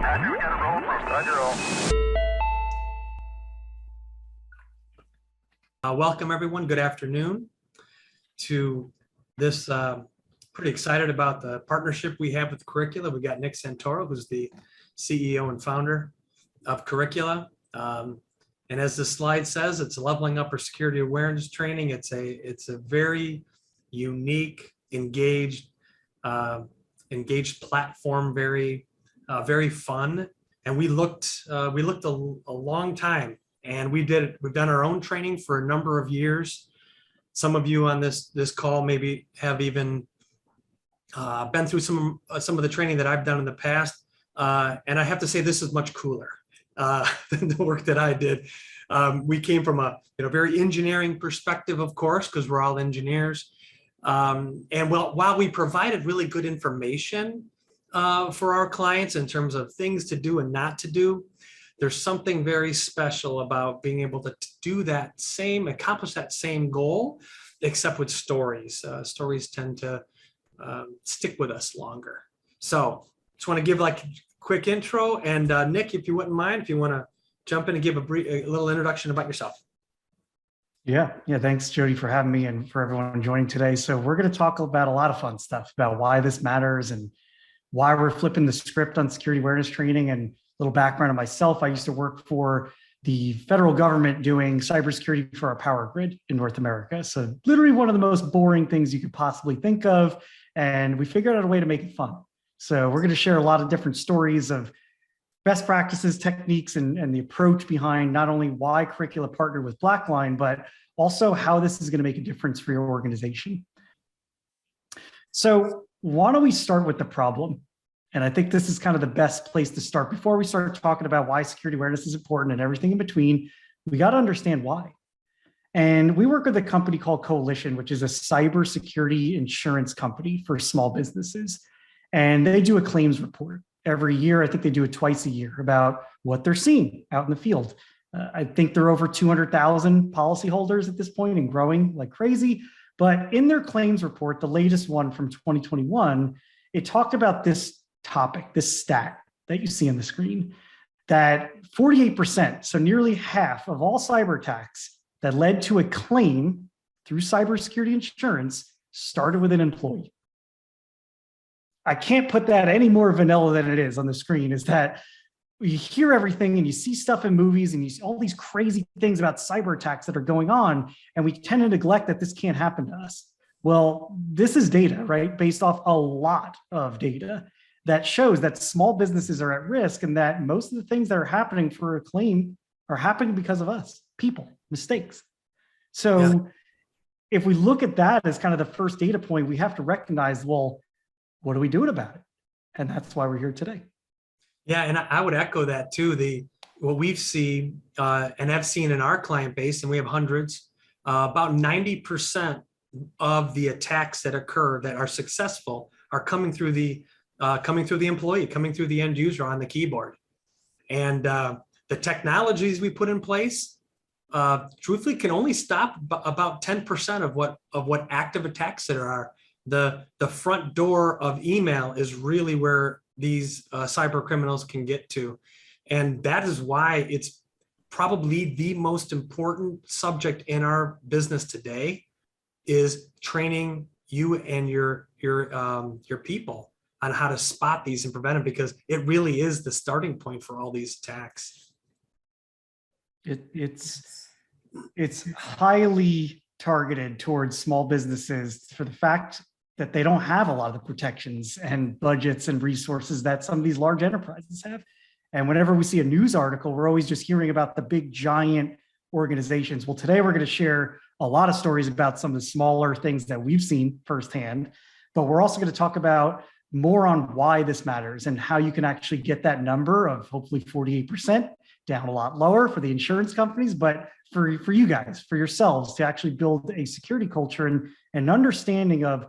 Roger, we got a roll from Roger roll. Welcome everyone. Good afternoon to this. Pretty excited about the partnership we have with Curricula. We got Nick Santoro, who's the CEO and founder of Curricula. And as the slide says, it's leveling up our security awareness training. It's a very unique, engaged platform, very fun. And we looked a long time, and we've done our own training for a number of years. Some of you on this call maybe have even been through some of the training that I've done in the past. And I have to say, this is much cooler than the work that I did. We came from a very engineering perspective, of course, because we're all engineers. And while we provided really good information for our clients in terms of things to do and not to do, there's something very special about being able to accomplish that same goal, except with stories. Stories tend to stick with us longer. So just want to give like a quick intro, and Nick, if you wouldn't mind, if you want to jump in and give a little introduction about yourself. Yeah. Thanks, Jody, for having me and for everyone joining today. So we're going to talk about a lot of fun stuff about why this matters and why we're flipping the script on security awareness training. And a little background on myself: I used to work for the federal government doing cybersecurity for our power grid in North America. So literally one of the most boring things you could possibly think of. And we figured out a way to make it fun. So we're going to share a lot of different stories of best practices, techniques, and the approach behind not only why Curricula partnered with Blackline, but also how this is going to make a difference for your organization. So why don't we start with the problem? And I think this is kind of the best place to start. Before we start talking about why security awareness is important and everything in between, we got to understand why. And we work with a company called Coalition, which is a cybersecurity insurance company for small businesses. And they do a claims report every year. I think they do it twice a year about what they're seeing out in the field. I think they're over 200,000 policyholders at this point and growing like crazy. But in their claims report, the latest one from 2021, it talked about this topic, this stat that you see on the screen, that 48%, so nearly half of all cyber attacks that led to a claim through cybersecurity insurance started with an employee. I can't put that any more vanilla than it is on the screen, is that you hear everything and you see stuff in movies and you see all these crazy things about cyber attacks that are going on, and we tend to neglect that this can't happen to us. Well, this is data, right? Based off a lot of data that shows that small businesses are at risk, and that most of the things that are happening for a claim are happening because of us, people, mistakes. So if we look at that as kind of the first data point, we have to recognize, well, what are we doing about it? And that's why we're here today. Yeah, and I would echo that too. What we've seen and have seen in our client base, and we have hundreds, about 90% of the attacks that occur that are successful are coming through the employee, coming through the end user on the keyboard. And the technologies we put in place, truthfully, can only stop about 10% of what active attacks there are. The front door of email is really where these cyber criminals can get to. And that is why it's probably the most important subject in our business today, is training you and your people on how to spot these and prevent them, because it really is the starting point for all these attacks. It's highly targeted towards small businesses for the fact that they don't have a lot of the protections and budgets and resources that some of these large enterprises have. And whenever we see a news article, we're always just hearing about the big giant organizations. Well, today we're going to share a lot of stories about some of the smaller things that we've seen firsthand, but we're also going to talk about more on why this matters and how you can actually get that number of hopefully 48% down a lot lower for the insurance companies, but for you guys, for yourselves, to actually build a security culture and an understanding of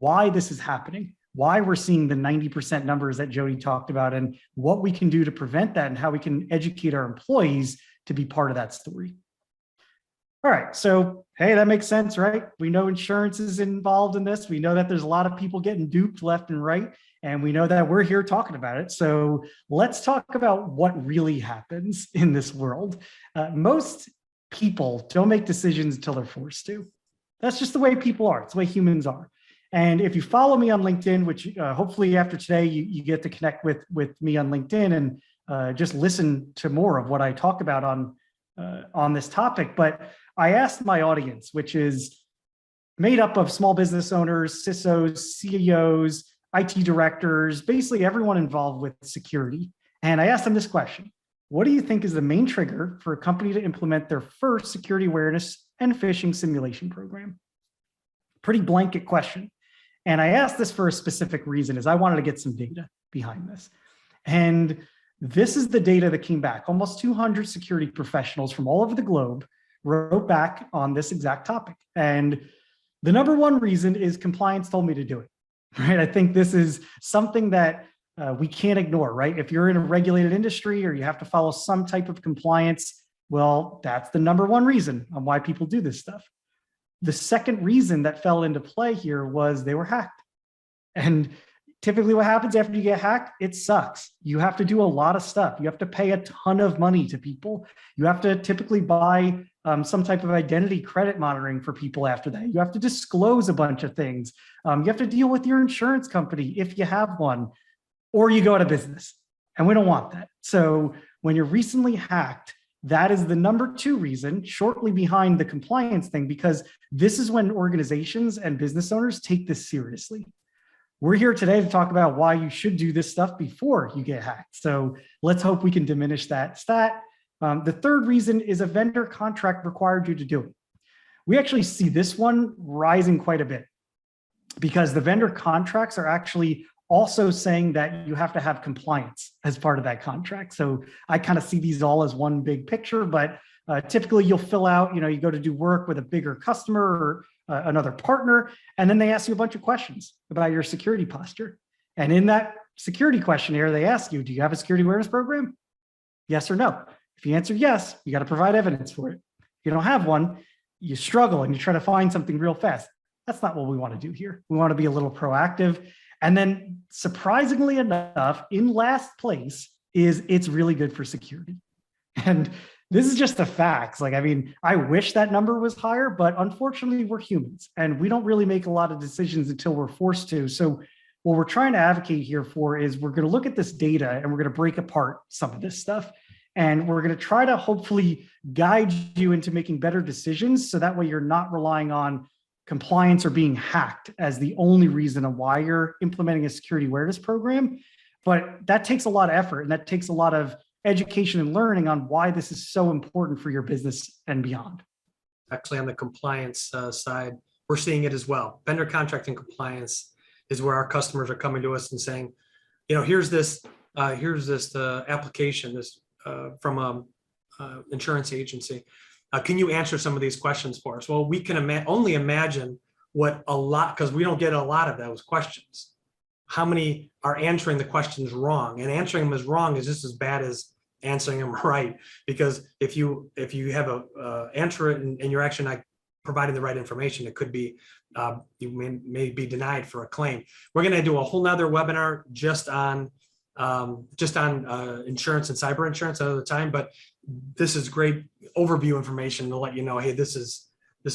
why this is happening, why we're seeing the 90% numbers that Jody talked about, and what we can do to prevent that, and how we can educate our employees to be part of that story. All right, so hey, that makes sense, right? We know insurance is involved in this. We know that there's a lot of people getting duped left and right. And we know that we're here talking about it. So let's talk about what really happens in this world. Most people don't make decisions until they're forced to. That's just the way people are. It's the way humans are. And if you follow me on LinkedIn, which hopefully after today, you get to connect with me on LinkedIn and just listen to more of what I talk about on this topic. But I asked my audience, which is made up of small business owners, CISOs, CEOs, IT directors, basically everyone involved with security. And I asked them this question: what do you think is the main trigger for a company to implement their first security awareness and phishing simulation program? Pretty blanket question. And I asked this for a specific reason, is I wanted to get some data behind this. And this is the data that came back. Almost 200 security professionals from all over the globe wrote back on this exact topic. And the number one reason is compliance told me to do it, right? I think this is something that we can't ignore, right? If you're in a regulated industry or you have to follow some type of compliance, well, that's the number one reason on why people do this stuff. The second reason that fell into play here was they were hacked. And typically what happens after you get hacked, it sucks. You have to do a lot of stuff. You have to pay a ton of money to people. You have to typically buy some type of identity credit monitoring for people after that. You have to disclose a bunch of things. You have to deal with your insurance company if you have one, or you go out of business. And we don't want that. So when you're recently hacked, that is the number two reason, shortly behind the compliance thing, because this is when organizations and business owners take this seriously. We're here today to talk about why you should do this stuff before you get hacked. So let's hope we can diminish that stat. The third reason is a vendor contract required you to do it. We actually see this one rising quite a bit because the vendor contracts are actually also saying that you have to have compliance as part of that contract. So I kind of see these all as one big picture, but typically you'll fill out, you go to do work with a bigger customer or another partner, and then they ask you a bunch of questions about your security posture. And in that security questionnaire, they ask you, do you have a security awareness program? Yes or no. If you answer yes, you got to provide evidence for it. If you don't have one, you struggle and you try to find something real fast. That's not what we want to do here. We want to be a little proactive. And then surprisingly enough, in last place is it's really good for security. And this is just the facts. I wish that number was higher, but unfortunately we're humans and we don't really make a lot of decisions until we're forced to. So what we're trying to advocate here for is we're going to look at this data and we're going to break apart some of this stuff. And we're going to try to hopefully guide you into making better decisions. So that way you're not relying on compliance or being hacked as the only reason of why you're implementing a security awareness program. But that takes a lot of effort and that takes a lot of education and learning on why this is so important for your business and beyond. Actually, on the compliance side, we're seeing it as well. Vendor contracting compliance is where our customers are coming to us and saying, here's this application, from an insurance agency. Can you answer some of these questions for us? Well, we can only imagine because we don't get a lot of those questions. How many are answering the questions wrong? And answering them as wrong is just as bad as answering them right. Because if you have answer it and you're actually not providing the right information, it could be you may be denied for a claim. We're going to do a whole nother webinar just on insurance and cyber insurance another time, but this is great overview information to let you know, hey, this is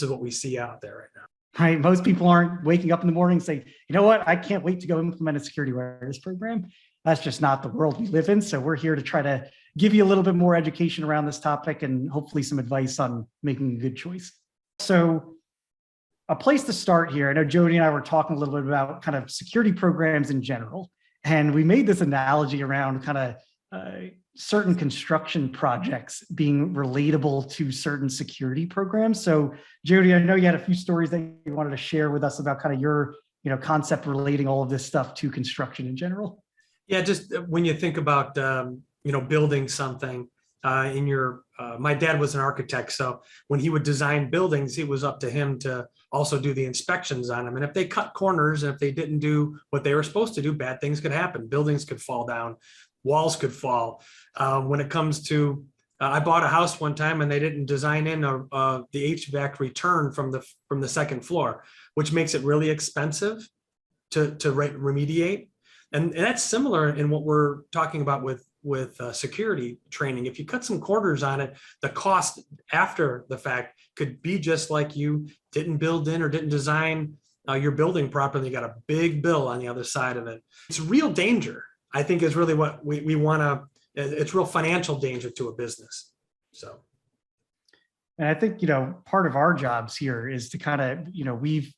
what we see out there right now. Right. Most people aren't waking up in the morning saying, you know what, I can't wait to go implement a security awareness program. That's just not the world we live in. So we're here to try to give you a little bit more education around this topic and hopefully some advice on making a good choice. So a place to start here, I know Jody and I were talking a little bit about kind of security programs in general. And we made this analogy around kind of certain construction projects being relatable to certain security programs. So Jody, I know you had a few stories that you wanted to share with us about kind of your concept relating all of this stuff to construction in general. Yeah, just when you think about building something my dad was an architect, so when he would design buildings, it was up to him to also do the inspections on them. And if they cut corners and if they didn't do what they were supposed to do, bad things could happen. Buildings could fall down, walls could fall. When it comes to, I bought a house one time and they didn't design in the HVAC return from the second floor, which makes it really expensive to remediate. And that's similar in what we're talking about with security training. If you cut some corners on it, the cost after the fact could be just like you didn't build in or didn't design your building properly. You got a big bill on the other side of it. It's real danger, I think, is really what we want to. It's real financial danger to a business. So. And I think, part of our jobs here is to kind of, we've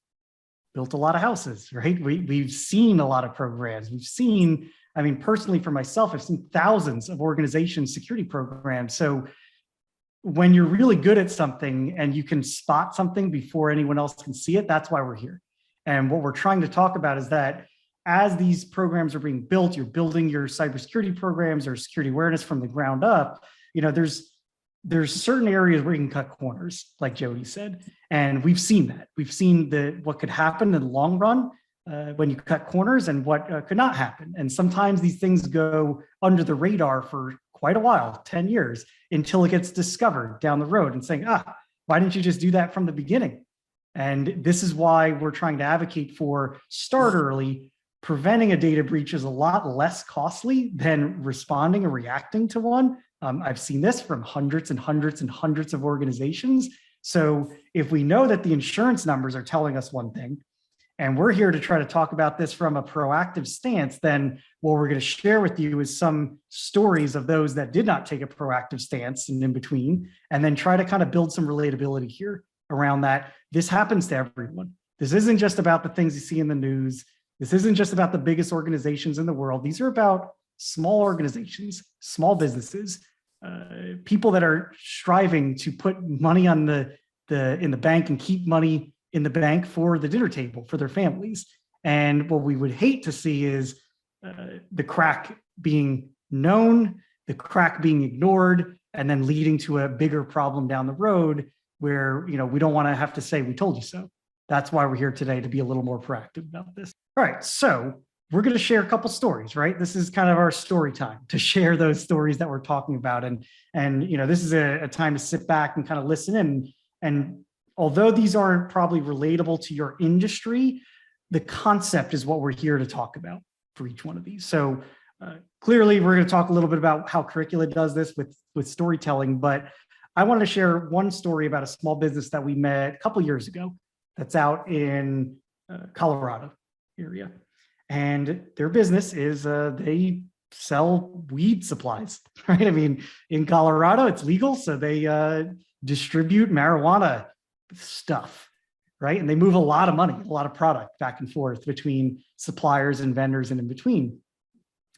built a lot of houses, right? We've seen a lot of programs. We've seen, personally for myself, I've seen thousands of organizations' security programs. So when you're really good at something and you can spot something before anyone else can see it, that's why we're here. And what we're trying to talk about is that as these programs are being built, you're building your cybersecurity programs or security awareness from the ground up, there's certain areas where you can cut corners, like Jody said, and we've seen that. We've seen what could happen in the long run when you cut corners and what could not happen. And sometimes these things go under the radar for quite a while, 10 years, until it gets discovered down the road and saying, why didn't you just do that from the beginning? And this is why we're trying to advocate for start early. Preventing a data breach is a lot less costly than responding or reacting to one. I've seen this from hundreds and hundreds and hundreds of organizations. So if we know that the insurance numbers are telling us one thing, and we're here to try to talk about this from a proactive stance, then what we're going to share with you is some stories of those that did not take a proactive stance and in between, and then try to kind of build some relatability here around that. This happens to everyone. This isn't just about the things you see in the news. This isn't just about the biggest organizations in the world. These are about small organizations, small businesses, people that are striving to put money on in the bank and keep money in the bank for the dinner table for their families. And what we would hate to see is the crack being known, the crack being ignored, and then leading to a bigger problem down the road where we don't want to have to say we told you so. That's why we're here today, to be a little more proactive about this. All right, so we're going to share a couple stories, right? This is kind of our story time, to share those stories that we're talking about. And this is a time to sit back and kind of listen in. And although these aren't probably relatable to your industry, the concept is what we're here to talk about for each one of these. So clearly, we're going to talk a little bit about how Curricula does this with storytelling, but I wanted to share one story about a small business that we met a couple years ago that's out in Colorado area. And their business is they sell weed supplies, right? In Colorado, it's legal. So they distribute marijuana stuff, right? And they move a lot of money, a lot of product back and forth between suppliers and vendors and in between.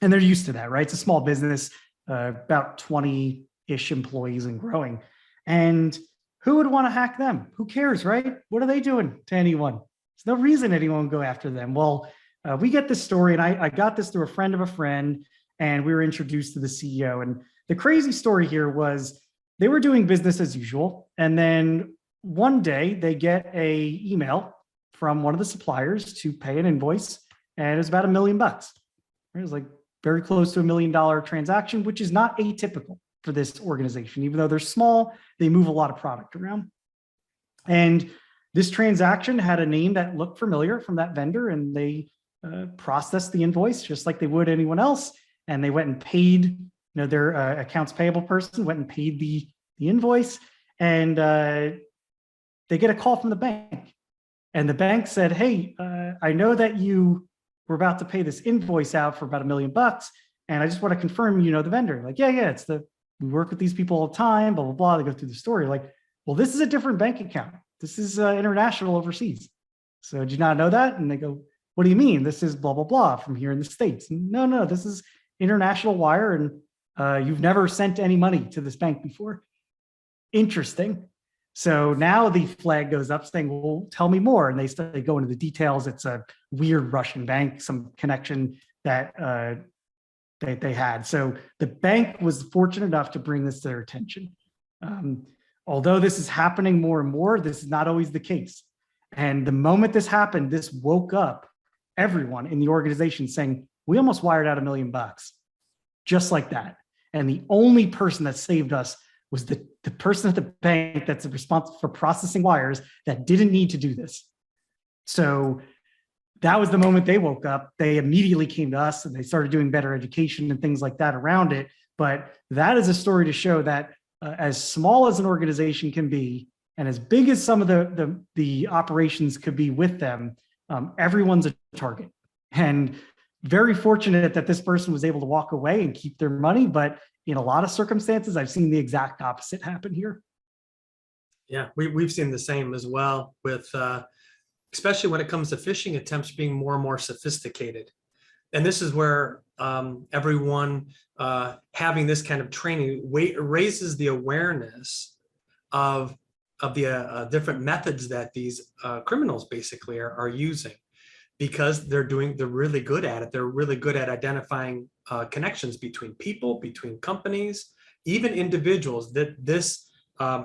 And they're used to that, right? It's a small business, about 20-ish employees and growing. And who would want to hack them? Who cares, right? What are they doing to anyone? There's no reason anyone would go after them. Well, we get this story, and I got this through a friend of a friend, and we were introduced to the CEO. And the crazy story here was they were doing business as usual. And then one day they get an email from one of the suppliers to pay an invoice, and it was about $1 million. It was like very close to $1 million transaction, which is not atypical for this organization. Even though they're small, they move a lot of product around. And this transaction had a name that looked familiar from that vendor, and they processed the invoice just like they would anyone else. And they went and paid, their accounts payable person went and paid the invoice. And they get a call from the bank. And the bank said, hey, I know that you were about to pay this invoice out for about $1 million. And I just want to confirm, the vendor. Like, yeah, we work with these people all the time, blah, blah, blah. They go through the story. Like, well, this is a different bank account. This is international overseas. So did you not know that? And they go, what do you mean? This is blah, blah, blah from here in the States. No, this is international wire. And you've never sent any money to this bank before. Interesting. So now the flag goes up saying, well, tell me more. And they go into the details. It's a weird Russian bank, some connection that they had. So the bank was fortunate enough to bring this to their attention. Although this is happening more and more, this is not always the case. And the moment this happened, this woke up everyone in the organization saying, we almost wired out $1 million, just like that. And the only person that saved us was the person at the bank that's responsible for processing wires that didn't need to do this. So that was the moment they woke up. They immediately came to us and they started doing better education and things like that around it. But that is a story to show that as small as an organization can be, and as big as some of the operations could be with them, everyone's a target. And very fortunate that this person was able to walk away and keep their money. But in a lot of circumstances, I've seen the exact opposite happen here. Yeah, we've seen the same as well with, especially when it comes to phishing attempts being more and more sophisticated. And this is where everyone having this kind of training raises the awareness of the different methods that these criminals basically are using, because they're really good at it. They're really good at identifying connections between people, between companies, even individuals. That this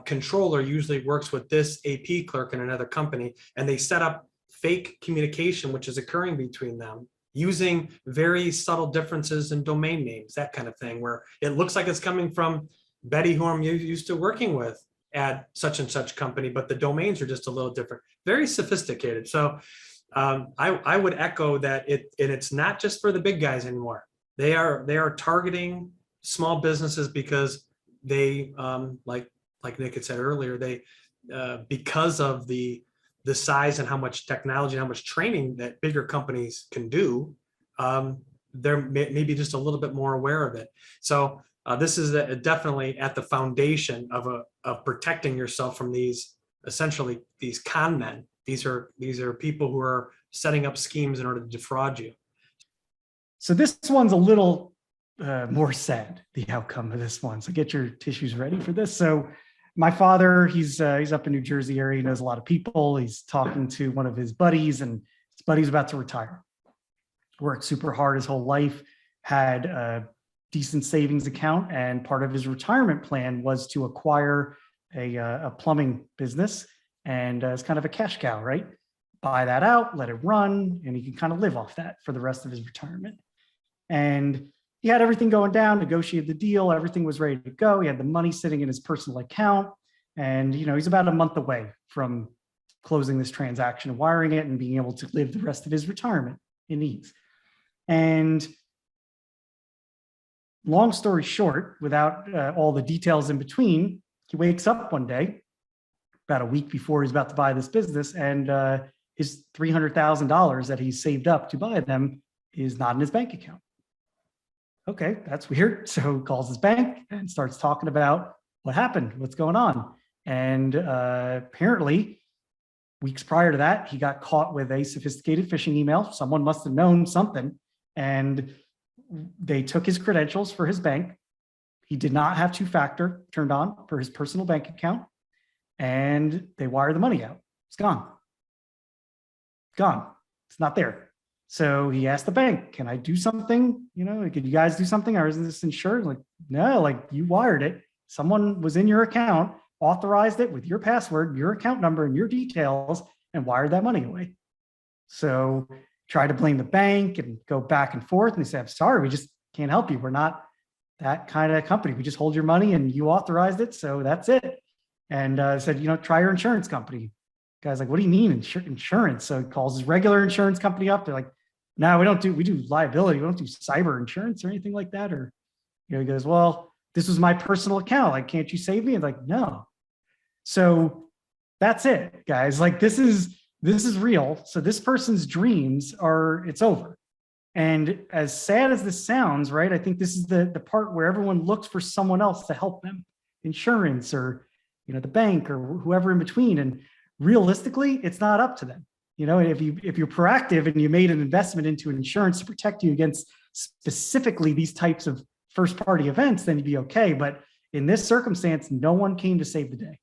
controller usually works with this AP clerk in another company, and they set up fake communication which is occurring between them using very subtle differences in domain names, that kind of thing, where it looks like it's coming from Betty, who I'm used to working with at such and such company, but the domains are just a little different. Very sophisticated. So I would echo that it's not just for the big guys anymore. They are targeting small businesses because they like Nick had said earlier, they because of the size and how much technology and how much training that bigger companies can do, they're maybe just a little bit more aware of it. So this is definitely at the foundation of protecting yourself from essentially these con men. These are people who are setting up schemes in order to defraud you. So this one's a little more sad, the outcome of this one. So get your tissues ready for this. So my father, he's up in New Jersey area. He knows a lot of people. He's talking to one of his buddies, and his buddy's about to retire. Worked super hard his whole life, had a decent savings account, and part of his retirement plan was to acquire a plumbing business, and it's kind of a cash cow, right? Buy that out, let it run, and he can kind of live off that for the rest of his retirement. And he had everything going down, negotiated the deal, everything was ready to go. He had the money sitting in his personal account, and he's about a month away from closing this transaction and wiring it and being able to live the rest of his retirement in ease. And long story short, without all the details in between, he wakes up one day, about a week before he's about to buy this business, and his $300,000 that he saved up to buy them is not in his bank account. Okay, that's weird. So he calls his bank and starts talking about what happened, what's going on. And apparently, weeks prior to that, he got caught with a sophisticated phishing email. Someone must have known something, and they took his credentials for his bank. He did not have two-factor turned on for his personal bank account, and they wired the money out. It's gone. Gone. It's not there. So he asked the bank, can I do something? Could you guys do something? Or is this insured? Like, no, like you wired it. Someone was in your account, authorized it with your password, your account number, and your details, and wired that money away. So try to blame the bank and go back and forth. And they say, I'm sorry, we just can't help you. We're not that kind of company. We just hold your money and you authorized it. So that's it. And said, try your insurance company. Guy's like, what do you mean insurance? So he calls his regular insurance company up. They're like, no, we do liability. We don't do cyber insurance or anything like that. Or, he goes, well, this was my personal account. Like, can't you save me? And like, no. So that's it, guys. Like, this is real. So this person's dreams it's over. And as sad as this sounds, right? I think this is the part where everyone looks for someone else to help them, insurance or, the bank or whoever in between. And realistically, it's not up to them. If you're proactive and you made an investment into insurance to protect you against specifically these types of first party events, then you'd be okay. But in this circumstance, no one came to save the day.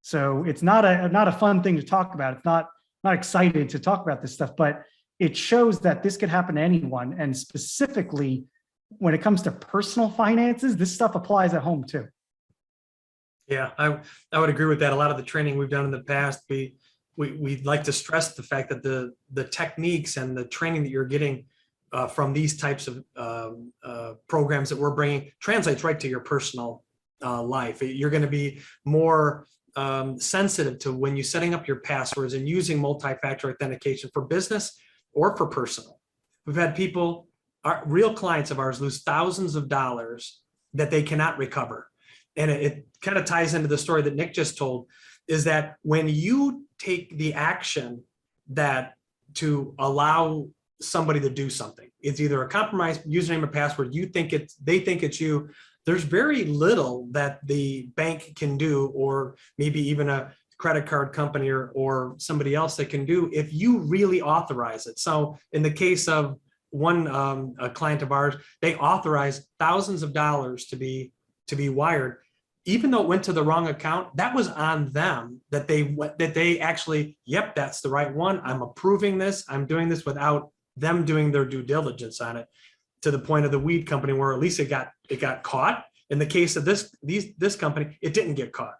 So it's not a fun thing to talk about. It's not excited to talk about this stuff, but it shows that this could happen to anyone. And specifically when it comes to personal finances, this stuff applies at home too. Yeah, I would agree with that. A lot of the training we've done in the past, we like to stress the fact that the techniques and the training that you're getting from these types of programs that we're bringing translates right to your personal life. You're going to be more sensitive to when you're setting up your passwords and using multi-factor authentication for business. or for personal. We've had people, real clients of ours, lose thousands of dollars that they cannot recover. And it kind of ties into the story that Nick just told, is that when you take the action that to allow somebody to do something, it's either a compromised username or password, they think it's you, there's very little that the bank can do, or maybe even a credit card company or somebody else that can do if you really authorize it. So in the case of one a client of ours, they authorized thousands of dollars to be wired, even though it went to the wrong account. That was on them, that they actually, yep, that's the right one, I'm approving this, I'm doing this, without them doing their due diligence on it, to the point of the weed company where at least it got caught. In the case of this company, it didn't get caught.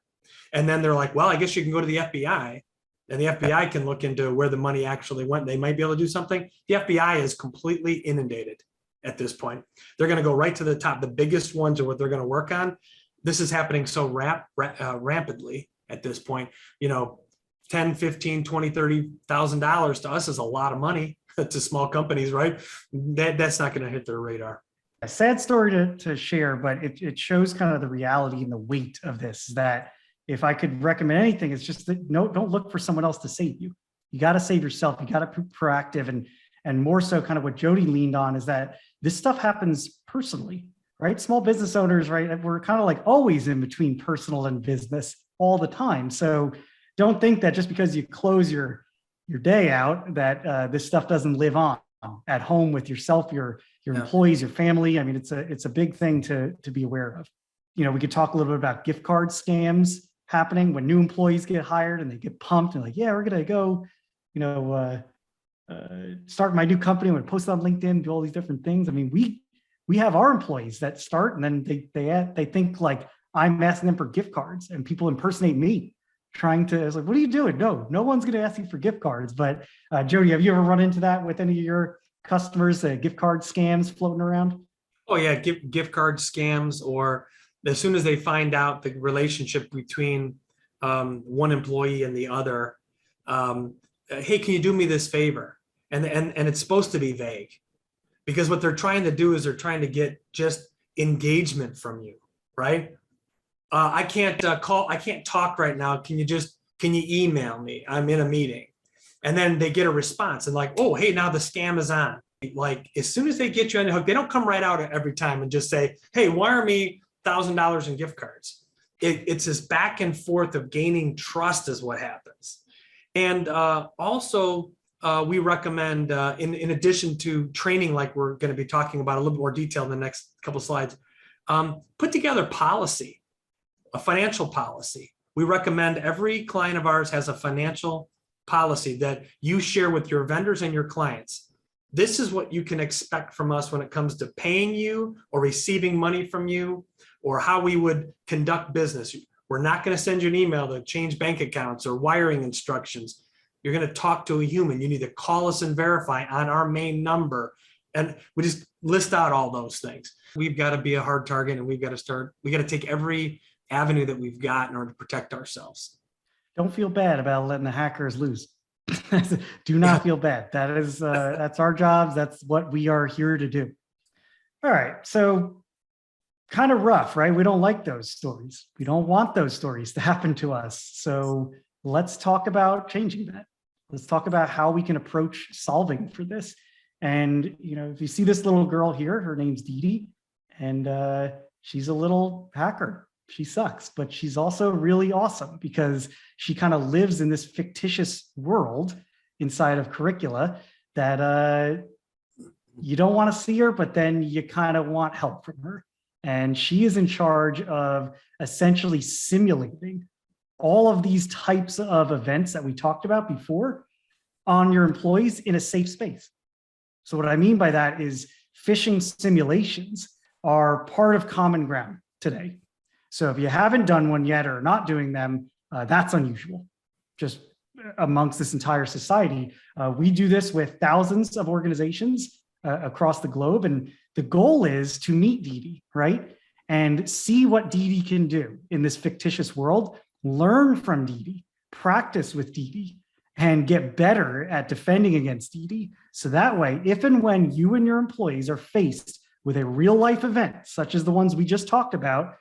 And then they're like, well, I guess you can go to the FBI, and the FBI can look into where the money actually went. They might be able to do something. The FBI is completely inundated at this point. They're going to go right to the top. The biggest ones are what they're going to work on. This is happening so rapidly at this point. You know, 10, 15, 20, $30,000 to us is a lot of money to small companies, right? That's not going to hit their radar. A sad story to share, but it shows kind of the reality and the weight of this, that if I could recommend anything, it's just that don't look for someone else to save you. You got to save yourself. You got to be proactive, and more so kind of what Jody leaned on is that this stuff happens personally, right? Small business owners, right? We're kind of like always in between personal and business all the time. So don't think that just because you close your day out that this stuff doesn't live on at home with yourself, your employees, your family. I mean, it's a big thing to be aware of. You know, we could talk a little bit about gift card scams happening when new employees get hired and they get pumped and like, yeah, we're gonna go, start my new company. I'm gonna post it on LinkedIn, do all these different things. I mean, we have our employees that start and then they think like I'm asking them for gift cards, and people impersonate me trying to. It's like, what are you doing? No one's gonna ask you for gift cards. But Jody, have you ever run into that with any of your customers? Gift card scams floating around? Oh yeah, gift card scams, or as soon as they find out the relationship between one employee and the other, hey, can you do me this favor? And it's supposed to be vague, because what they're trying to do is they're trying to get just engagement from you, right? I can't talk right now. Can you email me? I'm in a meeting. And then they get a response and like, oh, hey, now the scam is on. Like, as soon as they get you on the hook, they don't come right out every time and just say, hey, wire me $1,000 in gift cards. It's this back and forth of gaining trust is what happens. And also, we recommend, in addition to training, like we're going to be talking about a little bit more detail in the next couple of slides, put together policy, a financial policy. We recommend every client of ours has a financial policy that you share with your vendors and your clients. This is what you can expect from us when it comes to paying you or receiving money from you, or how we would conduct business. We're not going to send you an email to change bank accounts or wiring instructions. You're going to talk to a human. You need to call us and verify on our main number. And we just list out all those things. We've got to be a hard target, and we got to take every avenue that we've got in order to protect ourselves. Don't feel bad about letting the hackers loose. Do not feel bad. That's our jobs. That's what we are here to do. All right. So kind of rough, right? We don't like those stories. We don't want those stories to happen to us. So let's talk about changing that. Let's talk about how we can approach solving for this. And, if you see this little girl here, her name's Dee Dee, and she's a little hacker. She sucks, but she's also really awesome because she kind of lives in this fictitious world inside of Curricula that you don't want to see her, but then you kind of want help from her. And she is in charge of essentially simulating all of these types of events that we talked about before on your employees in a safe space. So what I mean by that is phishing simulations are part of common ground today. So if you haven't done one yet or not doing them, that's unusual. Just amongst this entire society, we do this with thousands of organizations across the globe. And the goal is to meet Dee Dee, right? And see what Dee Dee can do in this fictitious world, learn from Dee Dee, practice with Dee Dee, and get better at defending against DD. So that way, if and when you and your employees are faced with a real life event, such as the ones we just talked about,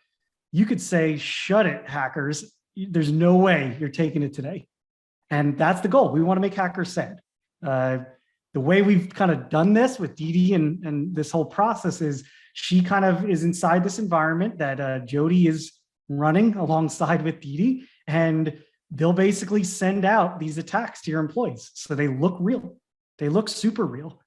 you could say, shut it, hackers. There's no way you're taking it today. And that's the goal. We want to make hackers sad. The way we've kind of done this with Dee and this whole process is she kind of is inside this environment that Jody is running alongside with Dee, and they'll basically send out these attacks to your employees. So they look real. They look super real.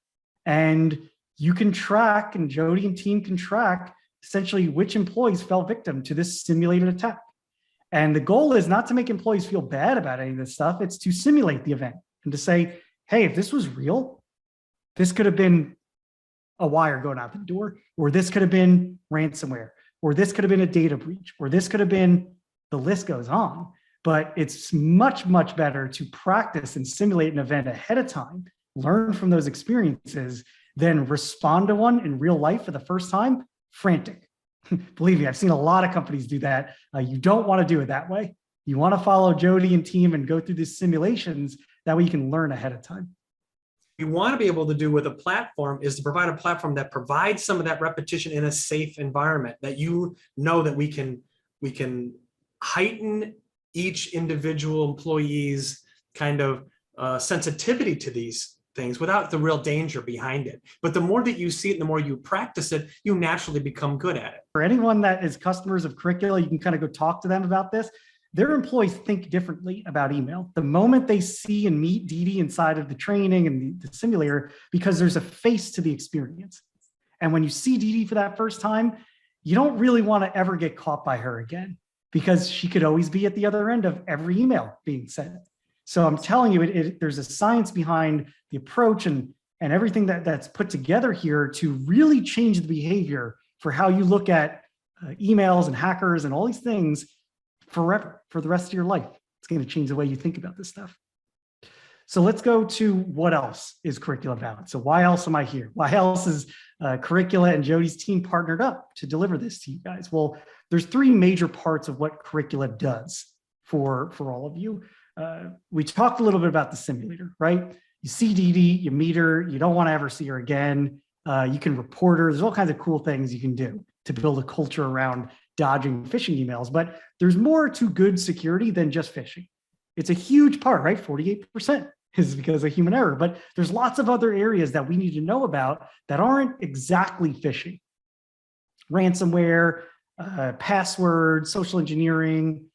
And you can track, and Jody and team can track essentially which employees fell victim to this simulated attack. And the goal is not to make employees feel bad about any of this stuff. It's to simulate the event and to say, hey, if this was real, this could have been a wire going out the door, or this could have been ransomware, or this could have been a data breach, or this could have been, the list goes on. But it's much, much better to practice and simulate an event ahead of time, learn from those experiences, than respond to one in real life for the first time, frantic. Believe me, I've seen a lot of companies do that. You don't want to do it that way. You want to follow Jody and team and go through these simulations. That way you can learn ahead of time. We want to be able to do with a platform is to provide a platform that provides some of that repetition in a safe environment, that you know that we can heighten each individual employee's kind of sensitivity to these things without the real danger behind it. But the more that you see it, the more you practice it, you naturally become good at it. For anyone that is customers of Curricula, you can kind of go talk to them about this. Their employees think differently about email. The moment they see and meet Dee inside of the training and the simulator, because there's a face to the experience. And when you see Dee for that first time, you don't really want to ever get caught by her again, because she could always be at the other end of every email being sent. So I'm telling you, there's a science behind the approach and everything that's put together here to really change the behavior for how you look at emails and hackers and all these things forever, for the rest of your life. It's going to change the way you think about this stuff. So let's go to what else is Curricula about. So why else am I here? Why else is Curricula and Jody's team partnered up to deliver this to you guys? Well, there's three major parts of what Curricula does for all of you. We talked a little bit about the simulator, right? You see Dee, you meet her, you don't want to ever see her again. You can report her. There's all kinds of cool things you can do to build a culture around dodging phishing emails. But there's more to good security than just phishing. It's a huge part, right? 48% is because of human error. But there's lots of other areas that we need to know about that aren't exactly phishing. Ransomware, passwords, social engineering,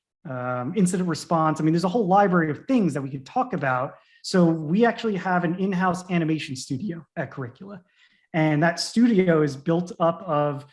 incident response. I mean, there's a whole library of things that we could talk about. So we actually have an in-house animation studio at Curricula. And that studio is built up of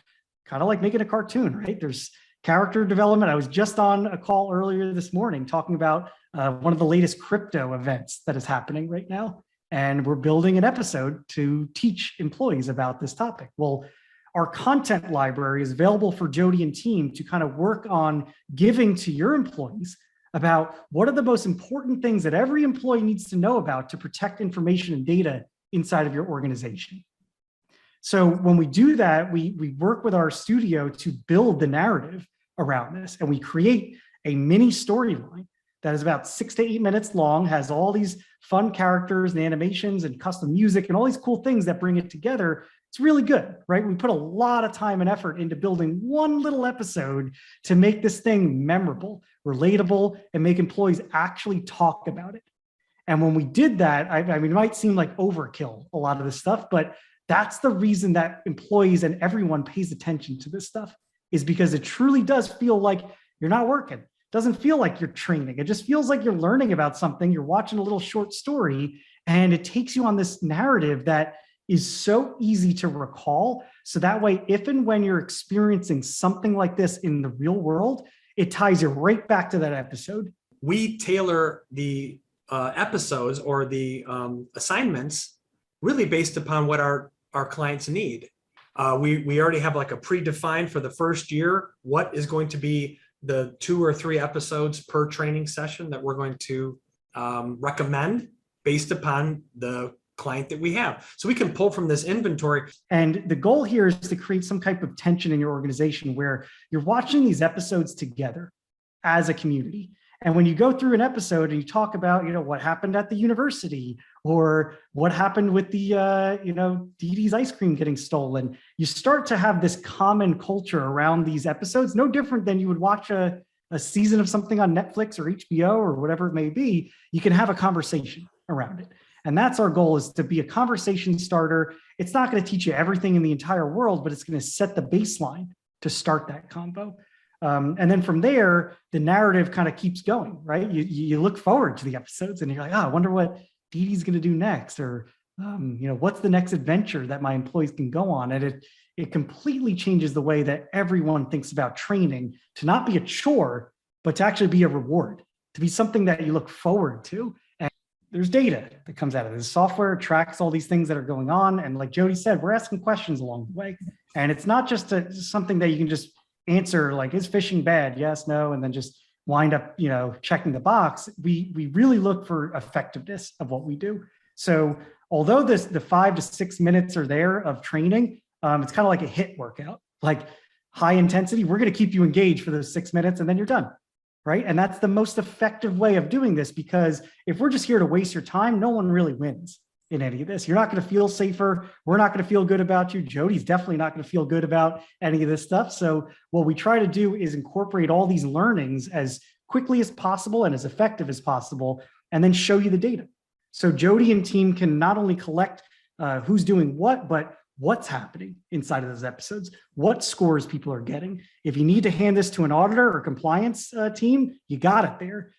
kind of like making a cartoon, right? There's character development. I was just on a call earlier this morning talking about one of the latest crypto events that is happening right now. And we're building an episode to teach employees about this topic. Well, our content library is available for Jody and team to kind of work on giving to your employees about what are the most important things that every employee needs to know about to protect information and data inside of your organization. So when we do that, we work with our studio to build the narrative around this, and we create a mini storyline that is about 6 to 8 minutes long, has all these fun characters and animations and custom music and all these cool things that bring it together. It's really good, right? We put a lot of time and effort into building one little episode to make this thing memorable, relatable, and make employees actually talk about it. And when we did that, I mean, it might seem like overkill, a lot of this stuff, but that's the reason that employees and everyone pays attention to this stuff, is because it truly does feel like you're not working. It doesn't feel like you're training. It just feels like you're learning about something. You're watching a little short story, and it takes you on this narrative that is so easy to recall. So that way, if and when you're experiencing something like this in the real world, it ties you right back to that episode. We tailor the episodes or the assignments really based upon what our clients need. We already have like a predefined for the first year, what is going to be the 2 or 3 episodes per training session that we're going to recommend based upon the client that we have. So we can pull from this inventory. And the goal here is to create some type of tension in your organization where you're watching these episodes together as a community. And when you go through an episode and you talk about, what happened at the university or what happened with the, Dee Dee's ice cream getting stolen, you start to have this common culture around these episodes, no different than you would watch a season of something on Netflix or HBO or whatever it may be. You can have a conversation around it. And that's our goal, is to be a conversation starter. It's not going to teach you everything in the entire world, but it's going to set the baseline to start that convo. And then from there, the narrative kind of keeps going, right? You look forward to the episodes and you're like, I wonder what Dee Dee's going to do next, or what's the next adventure that my employees can go on. And it completely changes the way that everyone thinks about training, to not be a chore, but to actually be a reward, to be something that you look forward to. And there's data that comes out of this. Software tracks all these things that are going on. And like Jody said, we're asking questions along the way. And it's not just something that you can just answer, like, is phishing bad? Yes, no, and then just wind up, checking the box. We really look for effectiveness of what we do. So although the 5 to 6 minutes are there of training, it's kind of like a HIIT workout, like high intensity. We're going to keep you engaged for those 6 minutes and then you're done, right? And that's the most effective way of doing this, because if we're just here to waste your time, no one really wins in any of this. You're not going to feel safer. We're not going to feel good about you. Jody's definitely not going to feel good about any of this stuff. So what we try to do is incorporate all these learnings as quickly as possible and as effective as possible, and then show you the data. So Jody and team can not only collect who's doing what, but what's happening inside of those episodes, what scores people are getting. If you need to hand this to an auditor or compliance team, you got it there.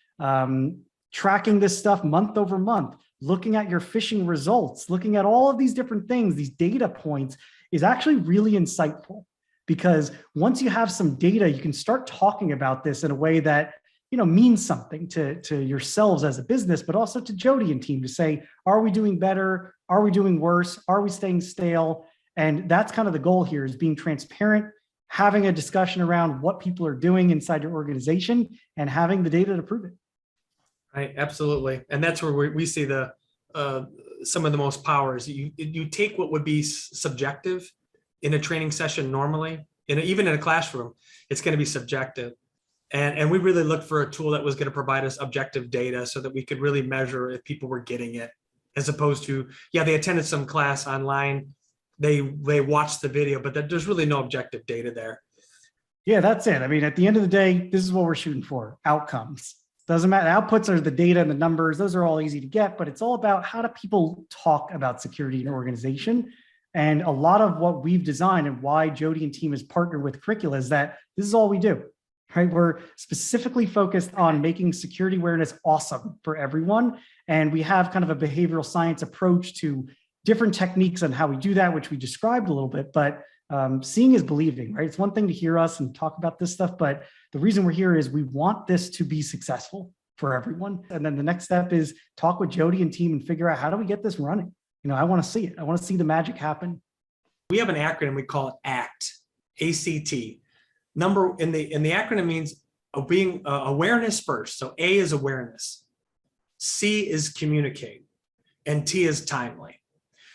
Tracking this stuff month over month, looking at your phishing results, looking at all of these different things, these data points, is actually really insightful, because once you have some data, you can start talking about this in a way that means something to yourselves as a business, but also to Jody and team, to say, are we doing better? Are we doing worse? Are we staying stale? And that's kind of the goal here, is being transparent, having a discussion around what people are doing inside your organization, and having the data to prove it. Right, absolutely. And that's where we see the some of the most powers. You take what would be subjective in a training session normally, even in a classroom, it's going to be subjective. And we really looked for a tool that was going to provide us objective data so that we could really measure if people were getting it, as opposed to, they attended some class online, they watched the video, but there's really no objective data there. Yeah, that's it. I mean, at the end of the day, this is what we're shooting for: outcomes. Doesn't matter. Outputs are the data and the numbers. Those are all easy to get, but it's all about, how do people talk about security in an organization? And a lot of what we've designed, and why Jody and team has partnered with Curricula, is that this is all we do, right? We're specifically focused on making security awareness awesome for everyone. And we have kind of a behavioral science approach to different techniques on how we do that, which we described a little bit, but seeing is believing, right? It's one thing to hear us and talk about this stuff, but the reason we're here is we want this to be successful for everyone. And then the next step is talk with Jody and team and figure out, how do we get this running? I want to see it. I want to see the magic happen. We have an acronym, we call it ACT, A-C-T. Number in the acronym means being awareness first. So A is awareness, C is communicate, and T is timely.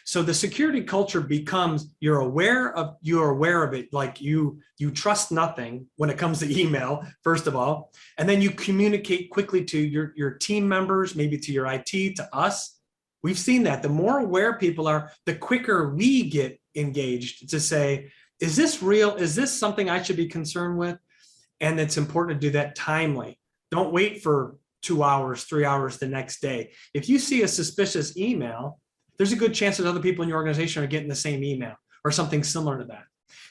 So the security culture becomes, you're aware of it, like you trust nothing when it comes to email, first of all, and then you communicate quickly to your team members, maybe to your IT, to us. We've seen that the more aware people are, the quicker we get engaged to say, is this real? Is this something I should be concerned with? And it's important to do that timely. Don't wait for 2 hours, 3 hours the next day. If you see a suspicious email, there's a good chance that other people in your organization are getting the same email or something similar to that.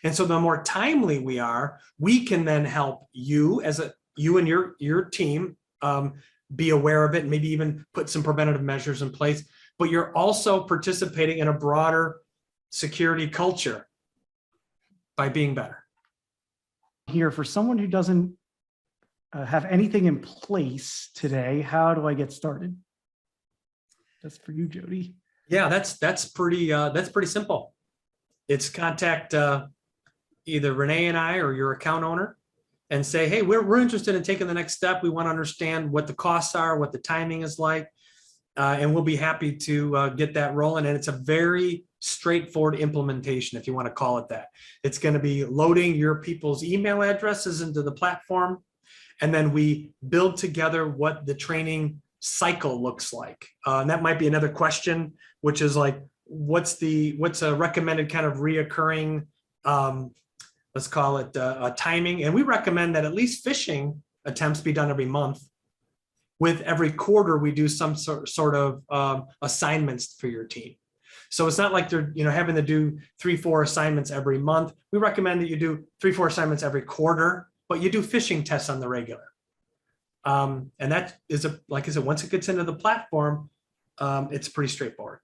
And so the more timely we are, we can then help you and your team be aware of it, and maybe even put some preventative measures in place. But you're also participating in a broader security culture by being better. Here, for someone who doesn't have anything in place today, how do I get started? That's for you, Jody. Yeah, that's pretty simple. It's contact either Renee and I or your account owner and say, hey, we're interested in taking the next step. We want to understand what the costs are, what the timing is like, and we'll be happy to get that rolling. And it's a very straightforward implementation, if you want to call it that. It's going to be loading your people's email addresses into the platform, And then we build together what the training cycle looks like. And that might be another question, which is like, what's a recommended kind of reoccurring, let's call it timing. And we recommend that at least phishing attempts be done every month. With every quarter, we do some sort of assignments for your team. So it's not like they're having to do 3-4 assignments every month. We recommend that you do 3-4 assignments every quarter, but you do phishing tests on the regular. And that is like I said, once it gets into the platform, it's pretty straightforward.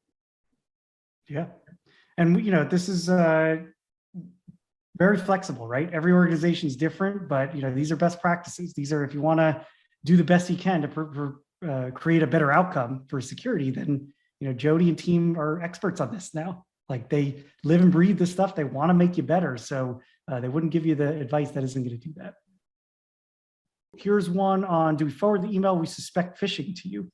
Yeah, and this is very flexible, right? Every organization is different, but these are best practices. These are, if you want to do the best you can to create a better outcome for security, then Jody and team are experts on this now. Like, they live and breathe this stuff. They want to make you better, so they wouldn't give you the advice that isn't going to do that. Here's one on: do we forward the email we suspect phishing to you?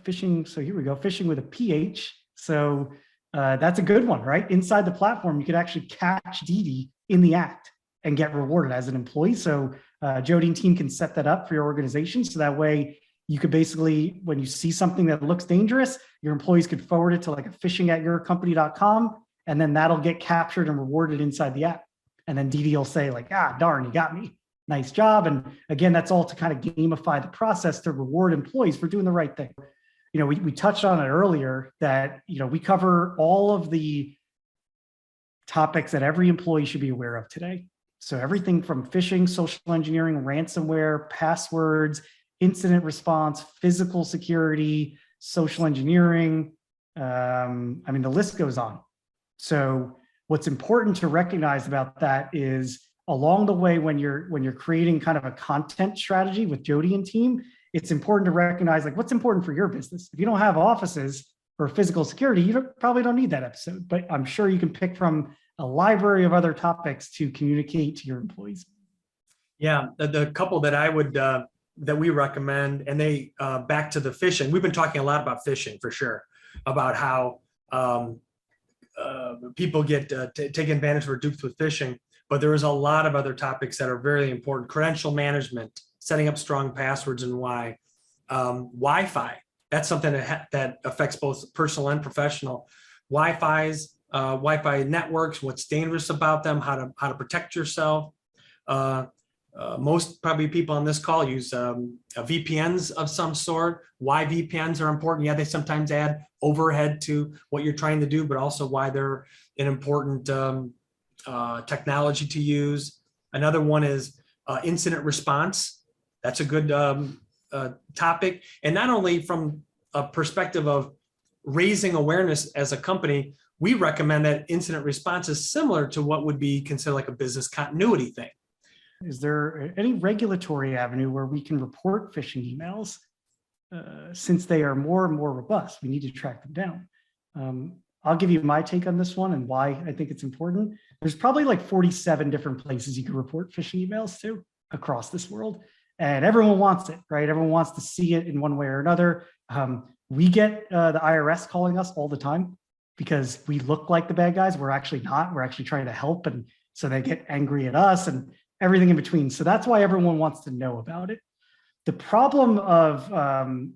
Phishing. So here we go. Phishing with a PH. So that's a good one, right? Inside the platform, you could actually catch Didi in the act and get rewarded as an employee. So Jody and team can set that up for your organization. So that way you could basically, when you see something that looks dangerous, your employees could forward it to like a phishing@yourcompany.com, and then that'll get captured and rewarded inside the app. And then Didi will say like, ah, darn, you got me. Nice job. And again, that's all to kind of gamify the process to reward employees for doing the right thing. We touched on it earlier that, we cover all of the topics that every employee should be aware of today. So everything from phishing, social engineering, ransomware, passwords, incident response, physical security, social engineering. The list goes on. So what's important to recognize about that is, along the way, when you're creating kind of a content strategy with Jody and team, it's important to recognize like what's important for your business. If you don't have offices for physical security, you probably don't need that episode, but I'm sure you can pick from a library of other topics to communicate to your employees. Yeah, the couple that I would that we recommend, and they back to the phishing. We've been talking a lot about phishing for sure, about how people get taken advantage or duped with phishing. But there is a lot of other topics that are very important: credential management, setting up strong passwords, and why. Wi-Fi. That's something that affects both personal and professional. Wi-Fi networks, what's dangerous about them, how to protect yourself. Most probably people on this call use VPNs of some sort. Why VPNs are important? Yeah, they sometimes add overhead to what you're trying to do, but also why they're an important technology to use. Another one is incident response. That's a good topic. And not only from a perspective of raising awareness as a company, we recommend that incident response is similar to what would be considered like a business continuity thing. Is there any regulatory avenue where we can report phishing emails? Since they are more and more robust, we need to track them down. I'll give you my take on this one and why I think it's important. There's probably like 47 different places you can report phishing emails to across this world. And everyone wants it, right? Everyone wants to see it in one way or another. We get the IRS calling us all the time because we look like the bad guys. We're actually not. We're actually trying to help. And so they get angry at us and everything in between. So that's why everyone wants to know about it. The problem of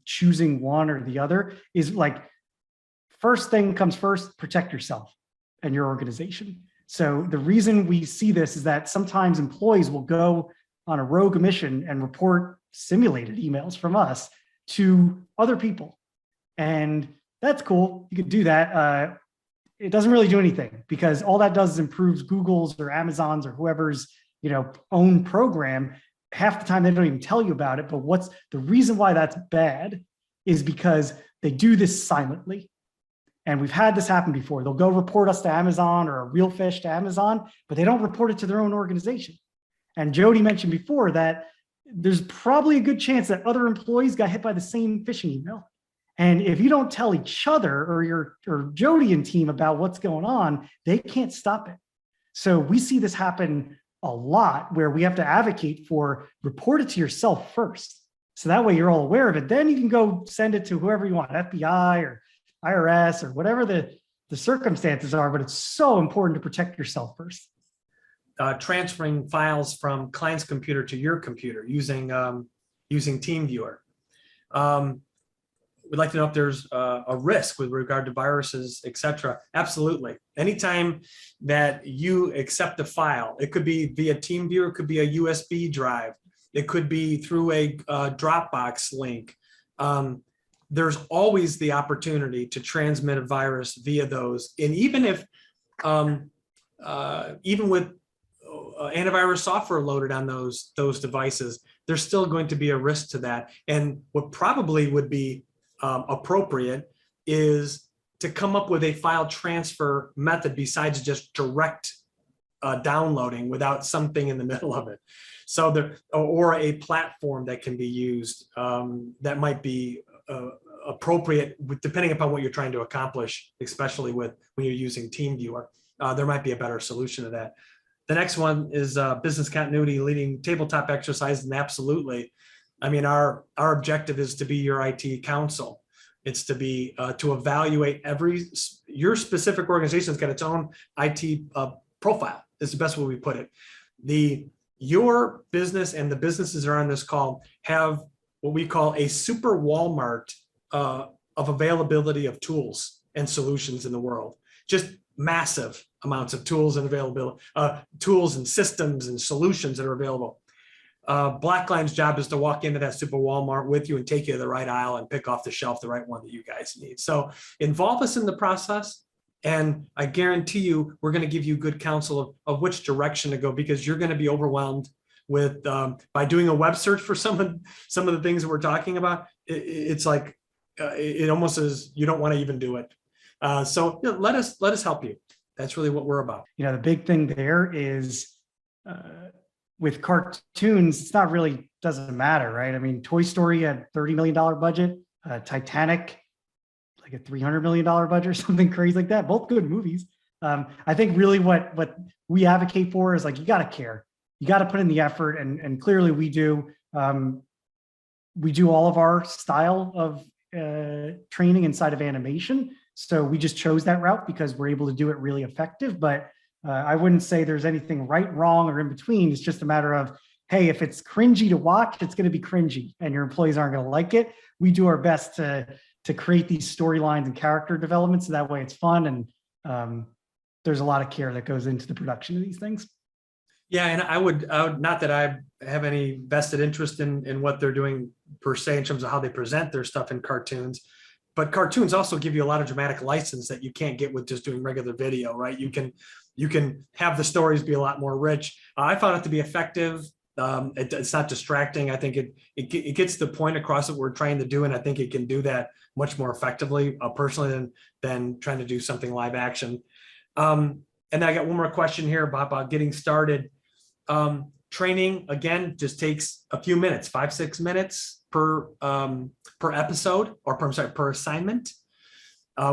choosing one or the other is like, first thing comes first, protect yourself and your organization. So the reason we see this is that sometimes employees will go on a rogue mission and report simulated emails from us to other people. And that's cool. You could do that. It doesn't really do anything because all that does is improves Google's or Amazon's or whoever's own program. Half the time they don't even tell you about it. But what's the reason why that's bad is because they do this silently. And we've had this happen before. They'll go report us to Amazon or a real fish to Amazon, but they don't report it to their own organization. And Jody mentioned before that there's probably a good chance that other employees got hit by the same phishing email. And if you don't tell each other or Jody and team about what's going on, they can't stop it. So we see this happen a lot where we have to advocate for report it to yourself first. So that way you're all aware of it. Then you can go send it to whoever you want, FBI or IRS or whatever the circumstances are, but it's so important to protect yourself first. transferring files from client's computer to your computer using TeamViewer. We'd like to know if there's a risk with regard to viruses, et cetera. Absolutely. Anytime that you accept a file, it could be via TeamViewer, it could be a USB drive, it could be through a Dropbox link. There's always the opportunity to transmit a virus via those. And even if, even with antivirus software loaded on those devices, there's still going to be a risk to that. And what probably would be appropriate is to come up with a file transfer method besides just direct downloading without something in the middle of it. So there, or a platform that can be used that might be appropriate depending upon what you're trying to accomplish, especially when you're using TeamViewer. There might be a better solution to that. The next one is business continuity leading tabletop exercises, and absolutely. I mean, our objective is to be your IT counsel. It's to be to evaluate your specific organization's got its own IT profile. Is the best way we put it. Your business and the businesses that are on this call have what we call a super Walmart of availability of tools and solutions in the world. Just massive amounts of tools and availability, tools and systems and solutions that are available. Blackline's job is to walk into that super Walmart with you and take you to the right aisle and pick off the shelf the right one that you guys need. So involve us in the process. And I guarantee you, we're going to give you good counsel of which direction to go, because you're going to be overwhelmed with by doing a web search for some of the things that we're talking about. It's like it almost is you don't want to even do it. So you know, let us help you. That's really what we're about. You know, the big thing there is with cartoons, it's not really, doesn't matter, right? I mean, Toy Story had $30 million budget, Titanic, like a $300 million budget or something crazy like that. Both good movies. I think really what we advocate for is like, you got to care. You got to put in the effort, and clearly we do. We do all of our style of training inside of animation. So we just chose that route because we're able to do it really effective. But I wouldn't say there's anything right, wrong, or in between. It's just a matter of, hey, if it's cringy to watch, it's going to be cringy and your employees aren't going to like it. We do our best to create these storylines and character development so that way it's fun, and there's a lot of care that goes into the production of these things. Yeah, and I would not that I have any vested interest in what they're doing per se in terms of how they present their stuff in cartoons, but cartoons also give you a lot of dramatic license that you can't get with just doing regular video, right? You can have the stories be a lot more rich. I found it to be effective. It's not distracting. I think it gets the point across that we're trying to do, and I think it can do that much more effectively, personally, than trying to do something live action. And then I got one more question here about getting started. Training again just takes a few minutes, 5-6 minutes per episode, or per assignment.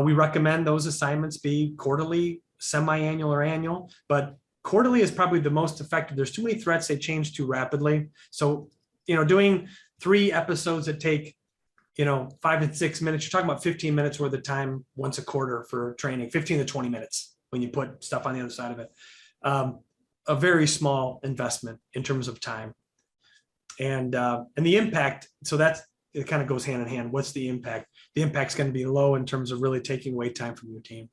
We recommend those assignments be quarterly, semi-annual, or annual, but quarterly is probably the most effective. There's too many threats, they change too rapidly. So, you know, doing 3 episodes that take, 5 to 6 minutes, you're talking about 15 minutes worth of time once a quarter for training, 15 to 20 minutes when you put stuff on the other side of it. A very small investment in terms of time. And the impact, so it kind of goes hand in hand. What's the impact? The impact's going to be low in terms of really taking away time from your team.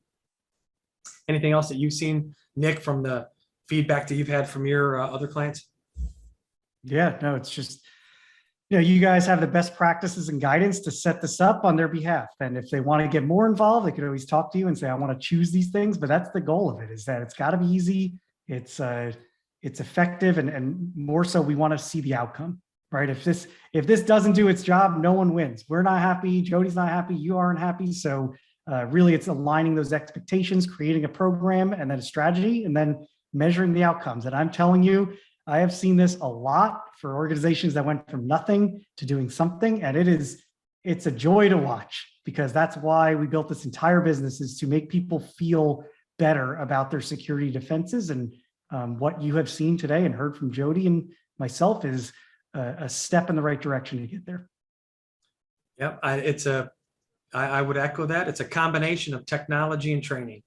Anything else that you've seen, Nick, from the feedback that you've had from your other clients? Yeah, no, it's just, you guys have the best practices and guidance to set this up on their behalf. And if they want to get more involved, they could always talk to you and say, I want to choose these things. But that's the goal of it, is that it's got to be easy. It's effective, and more so, we want to see the outcome, right? If this doesn't do its job, no one wins. We're not happy. Jody's not happy. You aren't happy. So really, it's aligning those expectations, creating a program, and then a strategy, and then measuring the outcomes. And I'm telling you, I have seen this a lot for organizations that went from nothing to doing something, and it's a joy to watch, because that's why we built this entire business, is to make people feel better about their security defenses. And what you have seen today and heard from Jody and myself is a step in the right direction to get there. Yep, I would echo that. It's a combination of technology and training.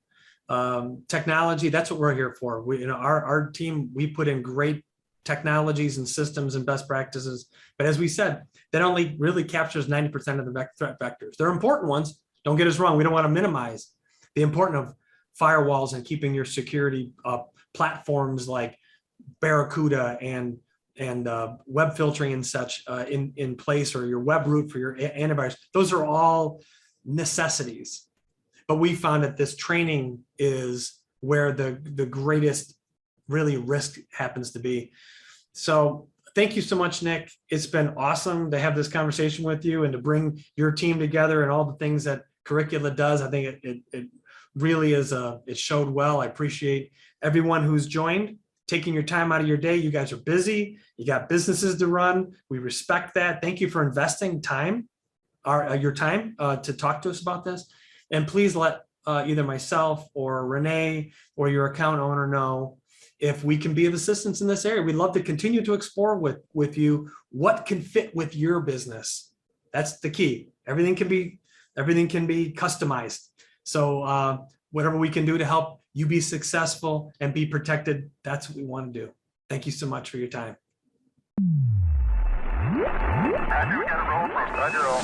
technology, that's what we're here for. We, our team, we put in great technologies and systems and best practices. But as we said, that only really captures 90% of the threat vectors. They're important ones. Don't get us wrong. We don't want to minimize the importance of firewalls and keeping your security platforms like Barracuda and web filtering and such in place, or your web root for your antivirus. Those are all necessities. But we found that this training is where the greatest really risk happens to be. So thank you so much, Nick. It's been awesome to have this conversation with you and to bring your team together and all the things that Curricula does. I think it really is, it showed well. I appreciate everyone who's joined, taking your time out of your day. You guys are busy. You got businesses to run. We respect that. Thank you for investing time, your time to talk to us about this. And please let either myself or Renee or your account owner know if we can be of assistance in this area. We'd love to continue to explore with you what can fit with your business. That's the key. Everything can be customized. So whatever we can do to help you be successful and be protected, that's what we want to do. Thank you so much for your time. Roger, we got a roll from. Roger, roll.